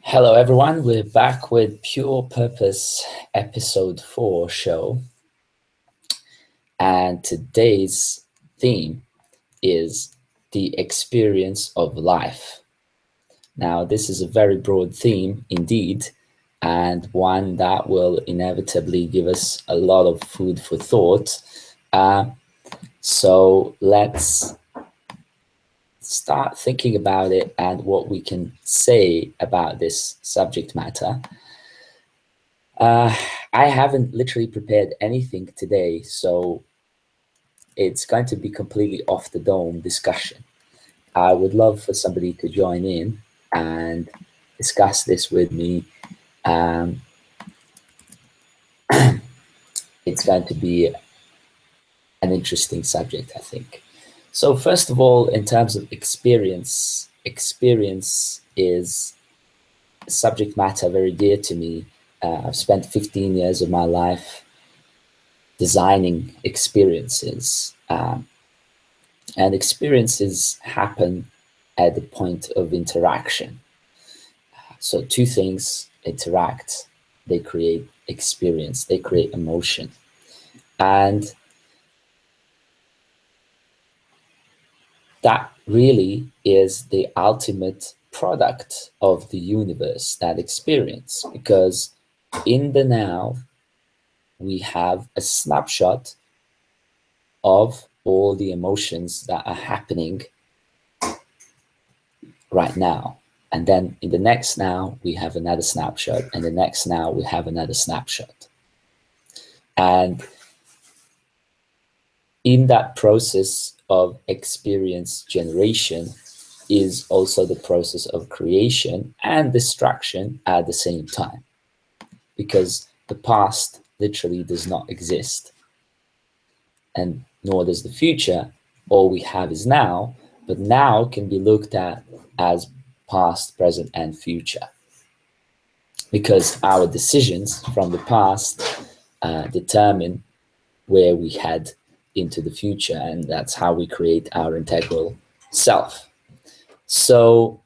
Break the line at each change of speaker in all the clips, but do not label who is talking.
Hello, everyone. We're back with Pure Purpose Episode 4 show. And today's theme is the experience of life. Now, this is a very broad theme indeed, and one that will inevitably give us a lot of food for thought. So let's start thinking about it and what we can say about this subject matter. I haven't literally prepared anything today, so it's going to be completely off the dome discussion. I would love for somebody to join in and discuss this with me. It's going to be an interesting subject, I think. So first of all, in terms of experience is a subject matter very dear to me. I've spent 15 years of my life designing experiences, and experiences happen at the point of interaction. So two things interact, they create experience, they create emotion. And that really is the ultimate product of the universe, that experience, because in the now, we have a snapshot of all the emotions that are happening right now. And then in the next now, we have another snapshot, and the next now, we have another snapshot. And in that process of experience generation is also the process of creation and destruction at the same time, because the past literally does not exist, and nor does the future. All we have is now, but now can be looked at as past, present, and future, because our decisions from the past determine where we head into the future, and that's how we create our integral self. So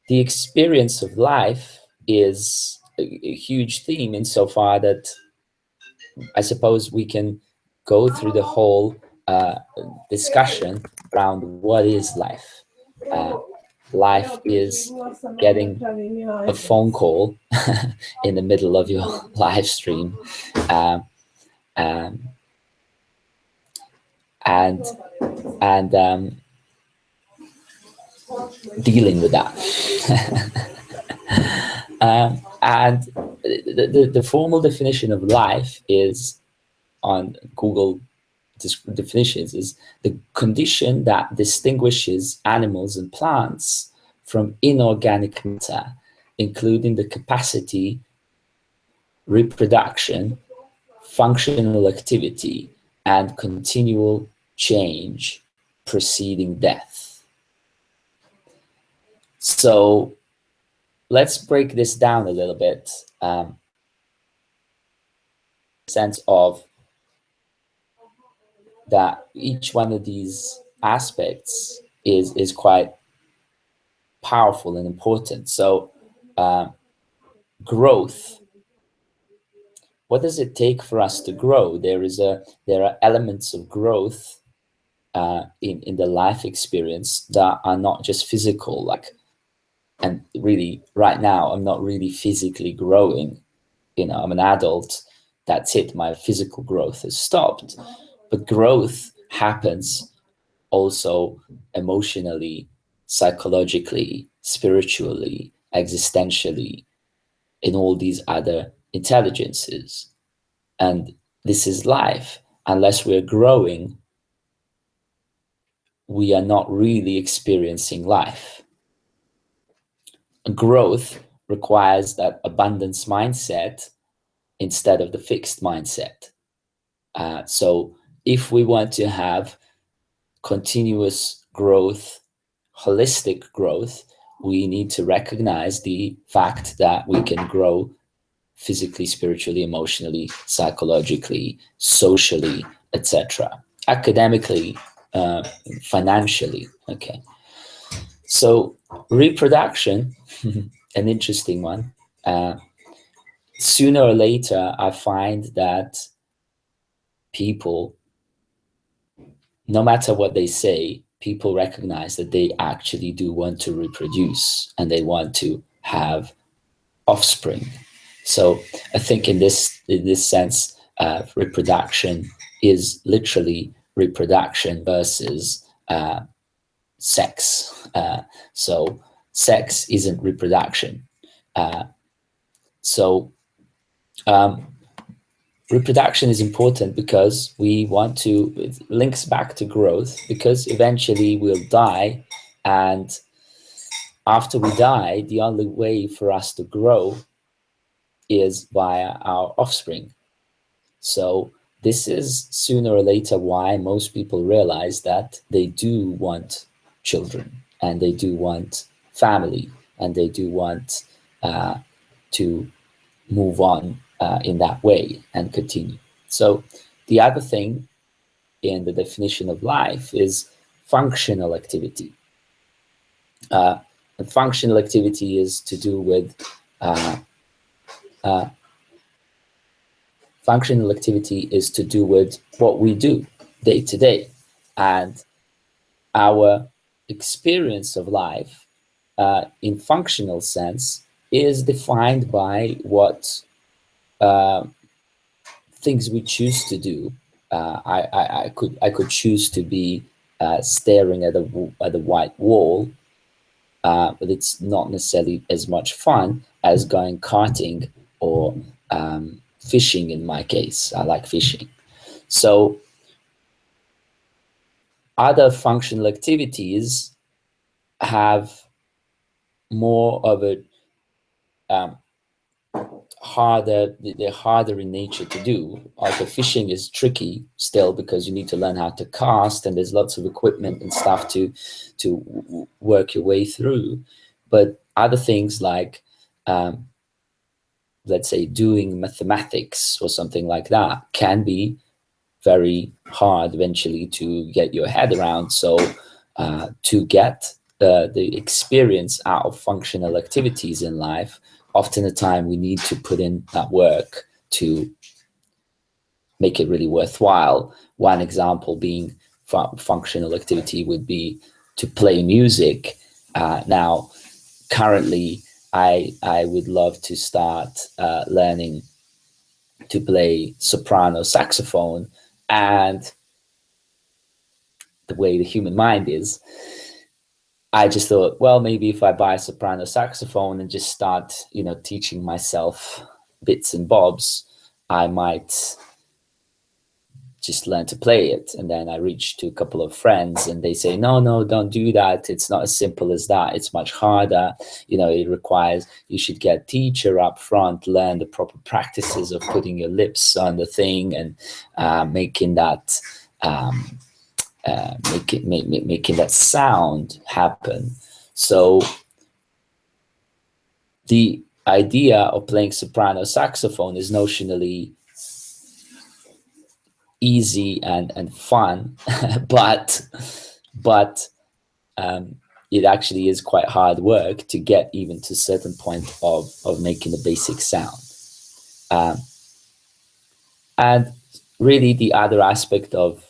the experience of life is a huge theme, insofar that I suppose we can go through the whole discussion around what is life. Life is getting a phone call in the middle of your live stream, and dealing with that. And the formal definition of life is, on Google definitions, is the condition that distinguishes animals and plants from inorganic matter, including the capacity, reproduction, functional activity, and continual change preceding death. So let's break this down a little bit. Sense of that each one of these aspects is quite powerful and important. So growth. What does it take for us to grow? There are elements of growth in the life experience that are not just physical, and really right now I'm not really physically growing. I'm an adult, that's it, my physical growth has stopped. But growth happens also emotionally, psychologically, spiritually, existentially, in all these other intelligences. And this is life. Unless we're growing, we are not really experiencing life. Growth requires that abundance mindset instead of the fixed mindset. So if we want to have continuous growth, holistic growth, we need to recognize the fact that we can grow physically, spiritually, emotionally, psychologically, socially, etc., academically, financially. Okay. So reproduction, an interesting one. Sooner or later, I find that people, no matter what they say, people recognize that they actually do want to reproduce and they want to have offspring. So I think in this sense, reproduction is literally reproduction versus sex. So sex isn't reproduction. So reproduction is important because we want to, it links back to growth, because eventually we'll die, and after we die, the only way for us to grow is via our offspring. So this is sooner or later why most people realize that they do want children and they do want family and they do want to move on in that way and continue. So the other thing in the definition of life is functional activity. And functional activity is to do with functional activity is to do with what we do day to day, and our experience of life in functional sense is defined by what things we choose to do. I could choose to be staring at a white wall, but it's not necessarily as much fun as going karting or fishing. In my case, I like fishing. So other functional activities have more of a they're harder in nature to do. Like the fishing is tricky still because you need to learn how to cast, and there's lots of equipment and stuff to work your way through. But other things like let's say doing mathematics or something like that can be very hard eventually to get your head around. So to get the experience out of functional activities in life, often the time we need to put in that work to make it really worthwhile. One example being functional activity would be to play music. Now, currently, I would love to start learning to play soprano saxophone, and the way the human mind is, I just thought, well, maybe if I buy a soprano saxophone and just start, teaching myself bits and bobs, I might just learn to play it. And then I reach to a couple of friends and they say, no, don't do that. It's not as simple as that. It's much harder. It requires, you should get a teacher up front, learn the proper practices of putting your lips on the thing and making that making that sound happen. So the idea of playing soprano saxophone is notionally easy and fun, but it actually is quite hard work to get even to a certain point of making the basic sound. And really the other aspect of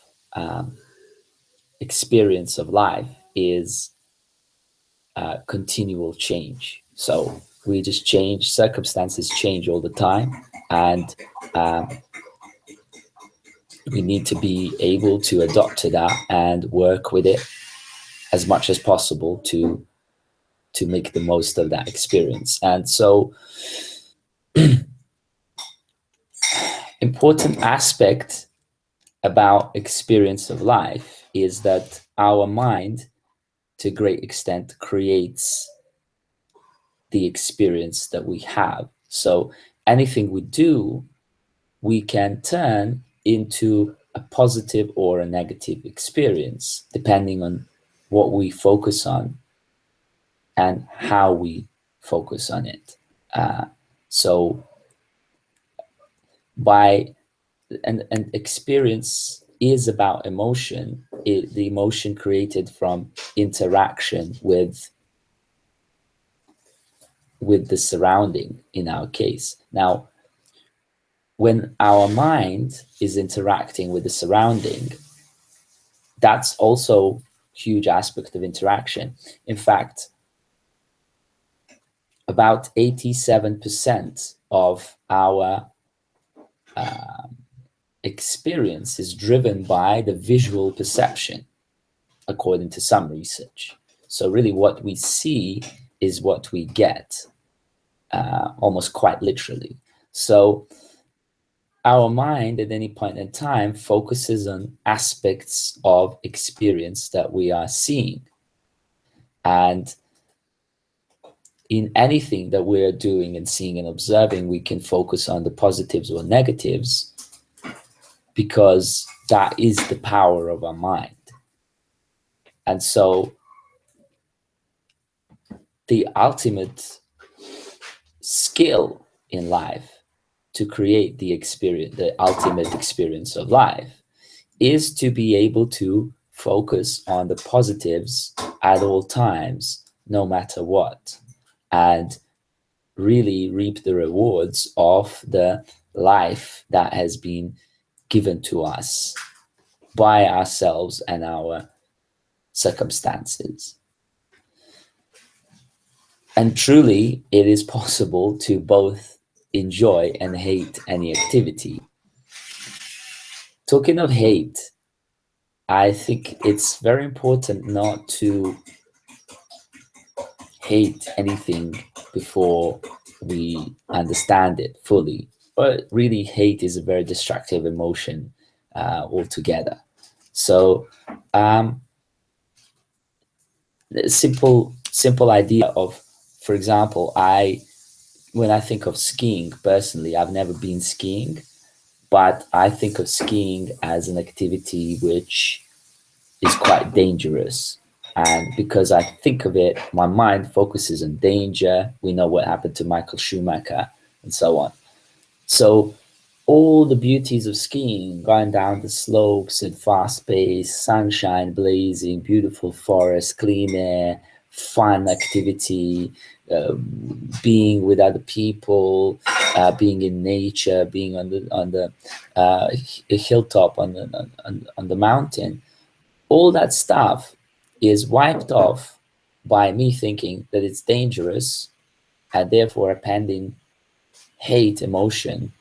experience of life is continual change. So we just change, circumstances change all the time, and we need to be able to adapt to that and work with it as much as possible to make the most of that experience. And so important aspect about experience of life is that our mind to a great extent creates the experience that we have. So anything we do, we can turn into a positive or a negative experience, depending on what we focus on and how we focus on it. So by and experience is about emotion, the emotion created from interaction with the surrounding in our case. Now, when our mind is interacting with the surrounding, that's also a huge aspect of interaction. In fact, about 87% of our experience is driven by the visual perception, according to some research. So really what we see is what we get, almost quite literally. So our mind at any point in time focuses on aspects of experience that we are seeing. And in anything that we're doing and seeing and observing, we can focus on the positives or negatives, because that is the power of our mind. And so the ultimate skill in life to create the experience, the ultimate experience of life, is to be able to focus on the positives at all times, no matter what, and really reap the rewards of the life that has been given to us by ourselves and our circumstances. And truly, it is possible to both enjoy and hate any activity. Talking of hate, I think it's very important not to hate anything before we understand it fully. But really, hate is a very destructive emotion altogether. So, the simple idea of, for example, when I think of skiing personally, I've never been skiing, but I think of skiing as an activity which is quite dangerous. And because I think of it, my mind focuses on danger. We know what happened to Michael Schumacher and so on. So all the beauties of skiing, going down the slopes at fast pace, sunshine blazing, beautiful forest, clean air, fun activity, being with other people, being in nature, being on the hilltop on the mountain. All that stuff is wiped off by me thinking that it's dangerous, and therefore appending hate emotion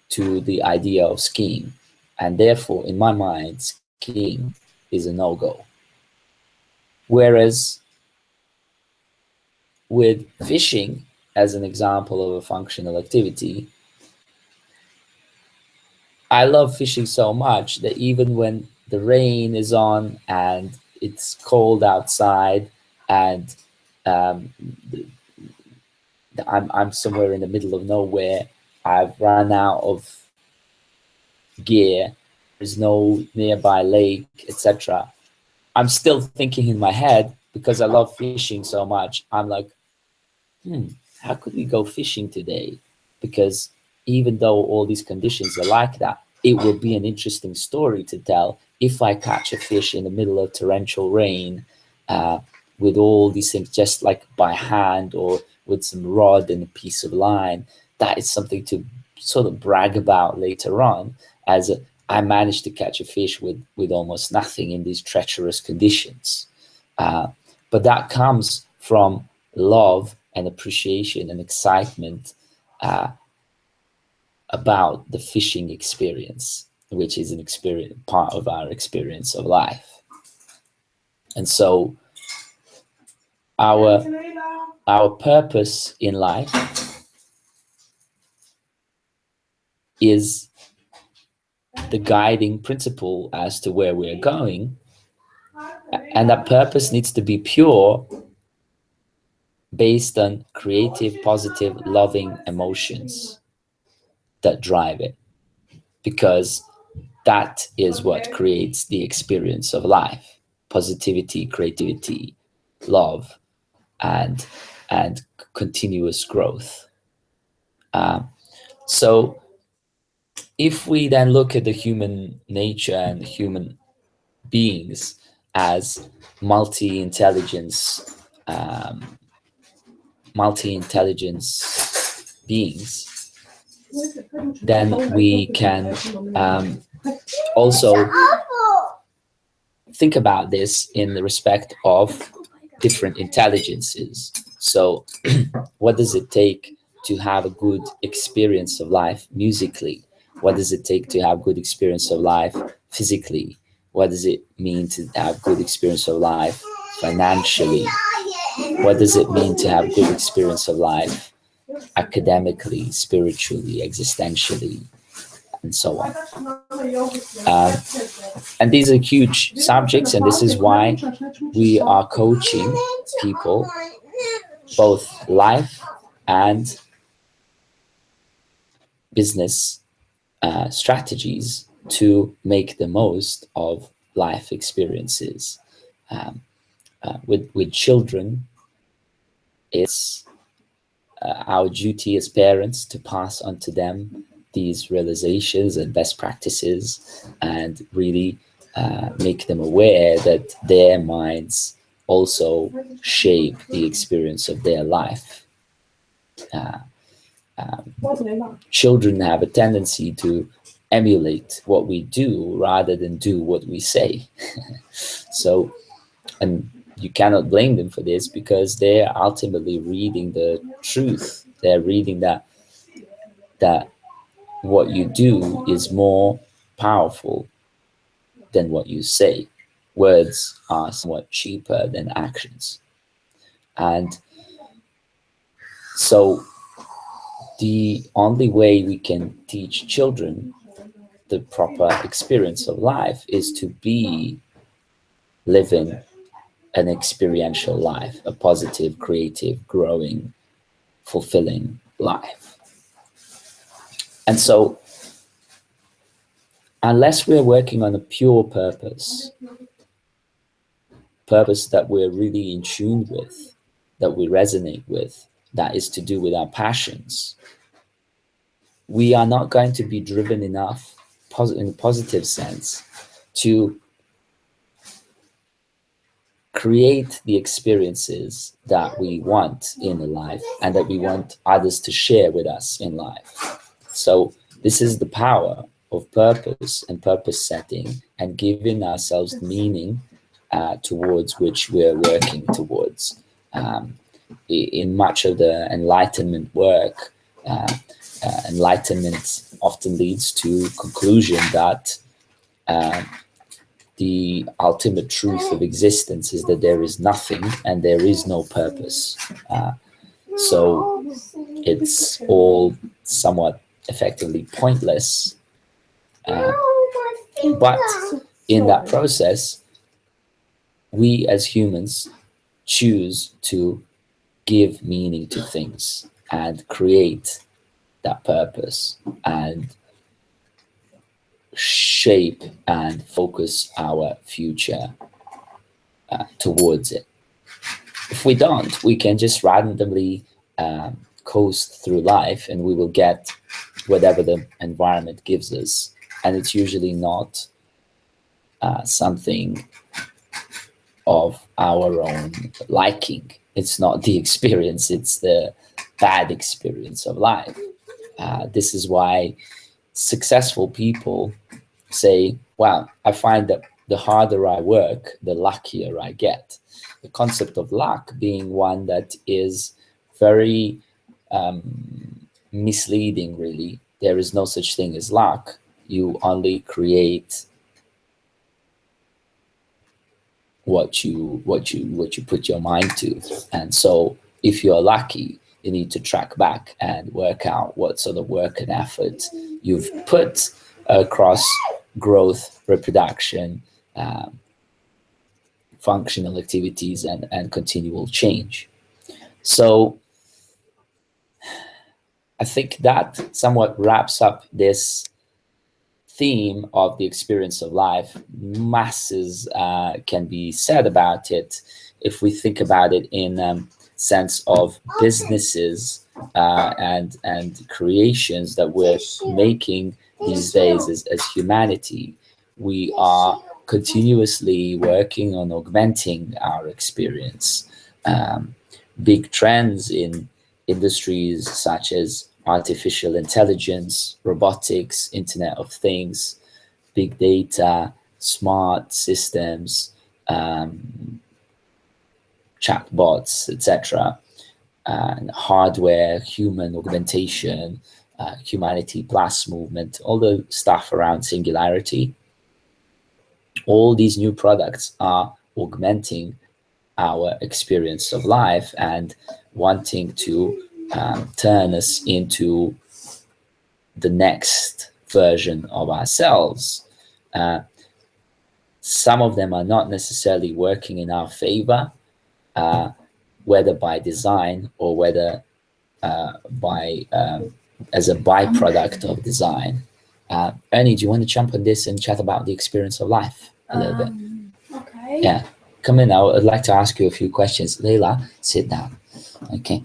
to the idea of skiing. And therefore, in my mind, skiing is a no-go. Whereas with fishing, as an example of a functional activity, I love fishing so much that even when the rain is on and it's cold outside, and um, I'm somewhere in the middle of nowhere, I've run out of gear, there's no nearby lake, etc. I'm still thinking in my head, because I love fishing so much, I'm like, how could we go fishing today? Because even though all these conditions are like that, it will be an interesting story to tell if I catch a fish in the middle of torrential rain, with all these things, just like by hand or with some rod and a piece of line. That is something to sort of brag about later on, as I managed to catch a fish with almost nothing in these treacherous conditions. But that comes from love and appreciation and excitement about the fishing experience, which is an experience, part of our experience of life. And so our purpose in life is the guiding principle as to where we're going, and that purpose needs to be pure, based on creative, positive, loving emotions that drive it, because that is what creates the experience of life: positivity, creativity, love, and continuous growth. So if we then look at the human nature and human beings as multi-intelligence beings, then we can also think about this in the respect of different intelligences. So what does it take to have a good experience of life musically? What does it take to have good experience of life physically? What does it mean to have good experience of life financially? What does it mean to have good experience of life academically, spiritually, existentially, and so on? And these are huge subjects, and this is why we are coaching people, both life and business strategies, to make the most of life experiences. With children, it's our duty as parents to pass on to them these realizations and best practices, and really make them aware that their minds also shape the experience of their life. Children have a tendency to emulate what we do rather than do what we say. So, and you cannot blame them for this, because they're ultimately reading the truth. They're reading that what you do is more powerful than what you say. Words are somewhat cheaper than actions. And so the only way we can teach children the proper experience of life is to be living an experiential life, a positive, creative, growing, fulfilling life. And so, unless we're working on a pure purpose that we're really in tune with, that we resonate with, that is to do with our passions, we are not going to be driven enough in a positive sense to create the experiences that we want in life and that we want others to share with us in life. So this is the power of purpose and purpose setting, and giving ourselves meaning towards which we're working towards. In much of the enlightenment work, enlightenment often leads to conclusion that the ultimate truth of existence is that there is nothing and there is no purpose. So it's all somewhat effectively pointless. But in that process, we as humans choose to give meaning to things and create that purpose and shape and focus our future towards it. If we don't, we can just randomly coast through life, and we will get whatever the environment gives us, and it's usually not something of our own liking. It's not the experience, it's the bad experience of life. This is why successful people say, well, I find that the harder I work, the luckier I get. The concept of luck being one that is very misleading, really. There is no such thing as luck. You only create what you put your mind to. And so if you're lucky, you need to track back and work out what sort of work and effort you've put across growth, reproduction, functional activities, and continual change. So I think that somewhat wraps up this theme of the experience of life. Masses can be said about it if we think about it in sense of businesses and creations that we're making these days as humanity, we are continuously working on augmenting our experience. Big trends in industries such as artificial intelligence, robotics, Internet of Things, big data, smart systems, chatbots, etc., and hardware, human augmentation, humanity plus movement, all the stuff around singularity. All these new products are augmenting our experience of life and wanting to turn us into the next version of ourselves. Some of them are not necessarily working in our favor, whether by design or whether by as a byproduct of design. Ernie, do you want to jump on this and chat about the experience of life a little bit?
Okay.
Yeah, come in now. I'd like to ask you a few questions. Leila, sit down. Okay.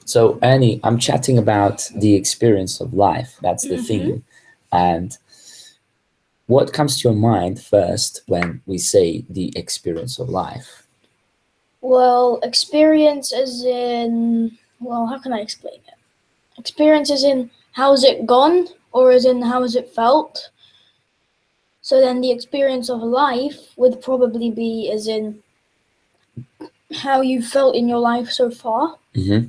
So Ernie, I'm chatting about the experience of life. That's the theme. And what comes to your mind first when we say the experience of life?
Well, experience as in, well, how can I explain it? Experience as in how's it gone, or as in how has it felt? So then the experience of life would probably be as in how you felt in your life so far.
Mm-hmm.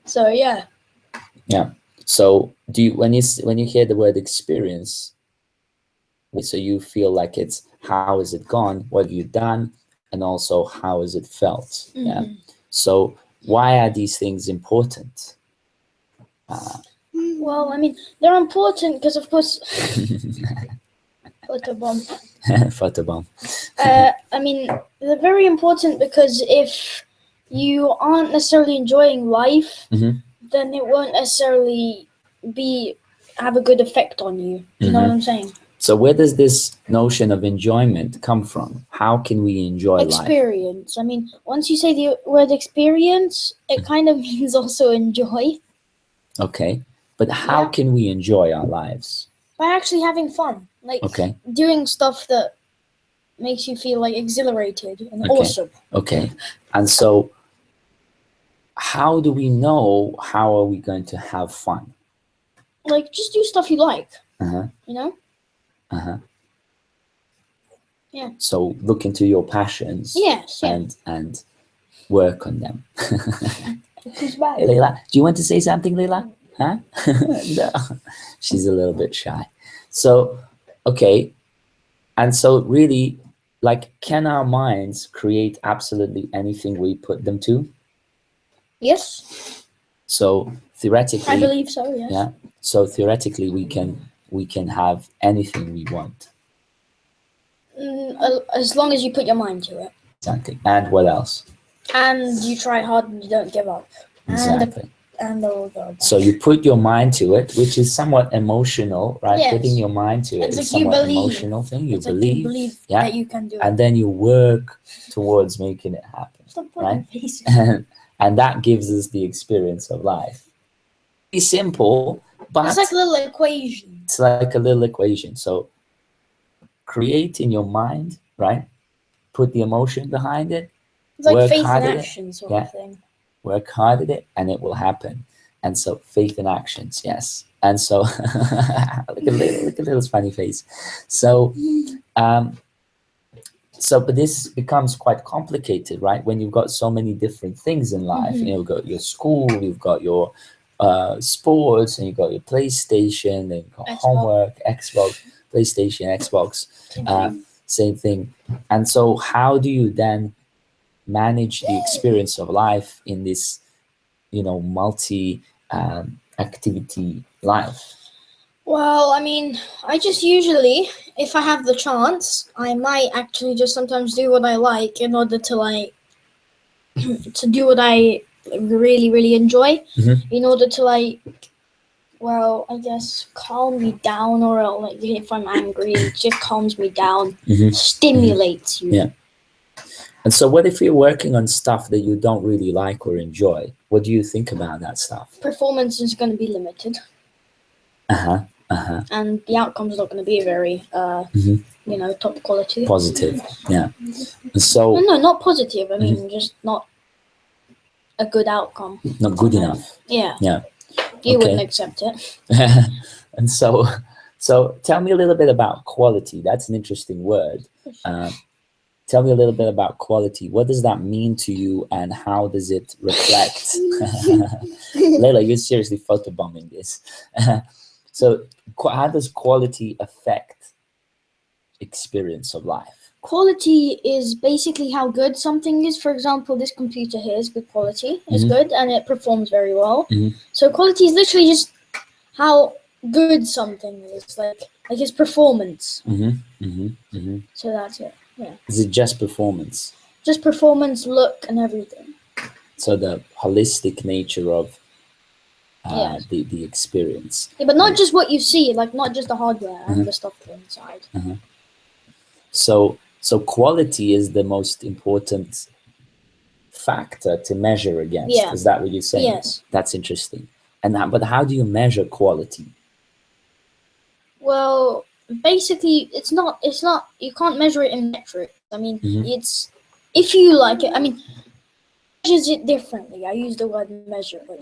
So yeah.
Yeah. So do you when you hear the word experience, so you feel like it's how has it gone, what have you done, and also how has it felt? Yeah. So why are these things important?
Well, I mean, they're important because, of course, photobomb.
Photobomb.
I mean, they're very important because if you aren't necessarily enjoying life, then it won't necessarily have a good effect on you. You know what I'm saying?
So where does this notion of enjoyment come from? How can we enjoy life?
Experience. I mean, once you say the word experience, it kind of means also enjoy.
Okay. But how can we enjoy our lives?
By actually having fun. Like doing stuff that makes you feel like exhilarated and awesome.
Okay. And so how do we know how are we going to have fun?
Like just do stuff you like. You know? Yeah.
So look into your passions.
Yes.
And work on them.
Who's bad?
Leila, do you want to say something, Leila? Huh? No, she's a little bit shy. So, okay. And so really, like, can our minds create absolutely anything we put them to?
Yes.
So theoretically,
I believe so, yes.
Yeah. So theoretically, we can have anything we want.
As long as you put your mind to it.
Exactly. And what else?
And you try hard and you don't give up.
Exactly.
And all that.
So you put your mind to it, which is somewhat emotional, right?
Yes.
Putting your mind to it is
like
somewhat emotional thing. You believe,
that you can do it.
And then you work towards making it happen.
Stop
right?
Faces.
And that gives us the experience of life. It's simple, but
it's like a little equation.
It's like a little equation. So create in your mind, right? Put the emotion behind it.
It's like faith in action sort of thing.
Work hard at it and it will happen. And so faith in actions, yes. And so look at Little's funny face. So but this becomes quite complicated, right? When you've got so many different things in life. You know, you've got your school, you've got your sports, and you've got your PlayStation, and you've got homework, Xbox, PlayStation, Xbox, same thing. And so how do you then manage the experience of life in this, multi activity life?
Well, I mean, I just usually, if I have the chance, I might actually just sometimes do what I like in order to to do what I really, really enjoy, in order to I guess calm me down, or if I'm angry, it just calms me down, stimulates you.
Yeah. And so what if you're working on stuff that you don't really like or enjoy? What do you think about that stuff?
Performance is going to be limited. and the outcome's not going to be very, top quality.
Positive. Yeah. So
No, not positive. I mean, just not a good outcome.
not good enough.
Yeah.
Yeah.
You
Okay.
wouldn't accept it.
And so tell me a little bit about quality. That's an interesting word. Tell me a little bit about quality. What does that mean to you, and how does it reflect? Layla, you're seriously photobombing this. So how does quality affect experience of life?
Quality is basically how good something is. For example, this computer here is good quality. It's good and it performs very well. So quality is literally just how good something is, like its performance. So that's it. Yeah.
Is it just performance?
Just performance, look, and everything.
So the holistic nature of the experience.
Yeah, but not just what you see, like not just the hardware and the stuff inside.
So quality is the most important factor to measure against.
Yeah.
Is that what you're saying?
Yes.
That's interesting. But how do you measure quality?
Well, basically, it's not. You can't measure it in metrics. I mean, it's if you like it. I mean, measures it differently. I use the word measure, but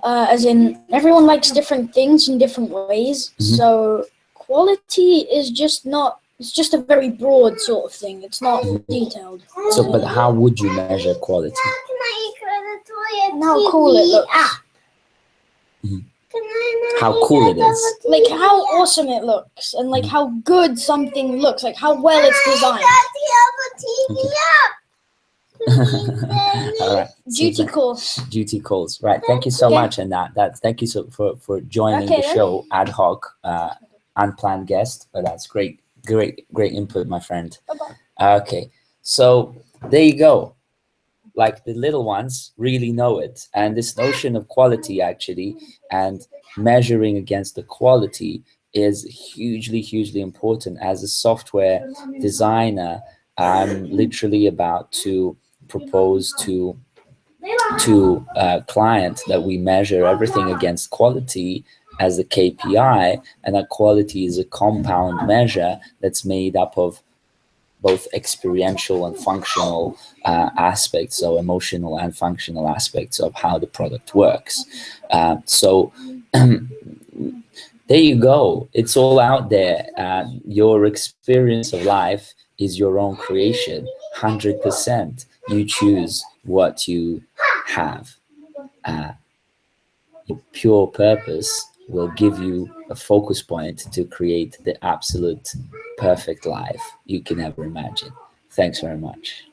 as in everyone likes different things in different ways. So quality is just not. It's just a very broad sort of thing. It's not detailed.
So, but how would you measure quality?
And how cool it looks.
How cool it is.
Like how awesome it looks, and like how good something looks, like how well it's designed.
All right.
Duty calls.
Duty calls. Right. Thank you so much, and thank you for joining the show ad hoc, unplanned guest. But that's great input, my friend.
Bye-bye.
Okay, so there you go. Like the little ones really know it, and this notion of quality actually and measuring against the quality is hugely important. As a software designer, I'm literally about to propose to a client that we measure everything against quality as a KPI, and that quality is a compound measure that's made up of both experiential and functional aspects, so emotional and functional aspects of how the product works. So there you go. It's all out there. Your experience of life is your own creation, 100%. You choose what you have. Pure purpose will give you a focus point to create the absolute perfect life you can ever imagine. Thanks very much.